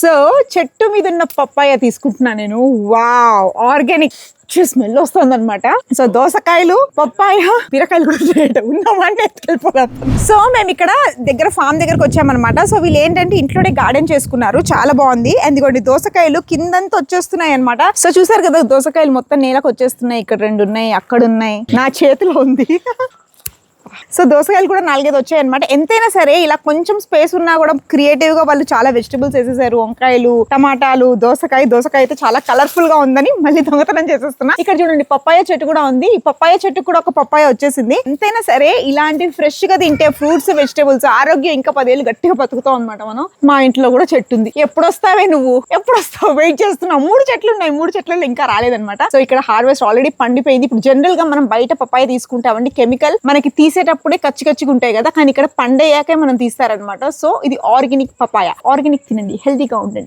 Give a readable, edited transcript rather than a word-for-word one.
So చెట్టు మీద ఉన్న పప్పాయ తీసుకుంటున్నా నేను. వావ్, ఆర్గానిక్ స్మెల్ వస్తుంది అనమాట. సో దోసకాయలు, పప్పాయ, బీరకాయలు కూడా ఉన్నామంటే వెళ్ళిపోతాం. సో మేము ఇక్కడ దగ్గర ఫామ్ దగ్గరకు వచ్చామన్నమాట. సో వీళ్ళు ఏంటంటే ఇంట్లోనే గార్డెన్ చేసుకున్నారు, చాలా బాగుంది. ఎందుకంటే దోసకాయలు కిందంతా వచ్చేస్తున్నాయి అనమాట. సో చూసారు కదా, దోసకాయలు మొత్తం నేలకు వచ్చేస్తున్నాయి. ఇక్కడ 2 ఉన్నాయి, అక్కడ ఉన్నాయి, నా చేతిలో ఉంది. సో దోసకాయలు కూడా 4-5 వచ్చాయి అనమాట. ఎంతైనా సరే ఇలా కొంచెం స్పేస్ ఉన్నా కూడా క్రియేటివ్ గా వాళ్ళు చాలా వెజిటబుల్స్ వేసేసారు. వంకాయలు, టమాటాలు, దోసకాయ అయితే చాలా కలర్ఫుల్ గా ఉందని మళ్ళీ దొంగతనం చేసేస్తున్నా. ఇక్కడ చూడండి పప్పాయ చెట్టు కూడా ఉంది. ఈ పప్పాయ చెట్టు కూడా ఒక పప్పాయ వచ్చేసింది. ఎంతైనా సరే ఇలాంటి ఫ్రెష్ గా తింటే ఫ్రూట్స్, వెజిటబుల్స్, ఆరోగ్యం ఇంకా 10 ఏళ్ళు గట్టిగా బతుకుతాం అనమాట మనం. మా ఇంట్లో కూడా చెట్టు ఉంది. ఎప్పుడు వస్తావే నువ్వు, ఎప్పుడు వస్తావు, వెయిట్ చేస్తున్నావు. 3 చెట్లు ఉన్నాయి, 3 చెట్లలో ఇంకా రాలేదనమాట. సో ఇక్కడ హార్వెస్ట్ ఆల్రెడీ పండిపోయింది. ఇప్పుడు జనరల్ గా మనం బయట పప్పాయ తీసుకుంటామండి, కెమికల్ మనకి తీసేటప్పుడే కచ్చిగా ఉంటాయి కదా, కానీ ఇక్కడ పండయ్యాకే మనం తీస్తారనమాట. సో ఇది ఆర్గానిక్ పపాయ. ఆర్గానిక్ తినండి, హెల్తీగా ఉండండి.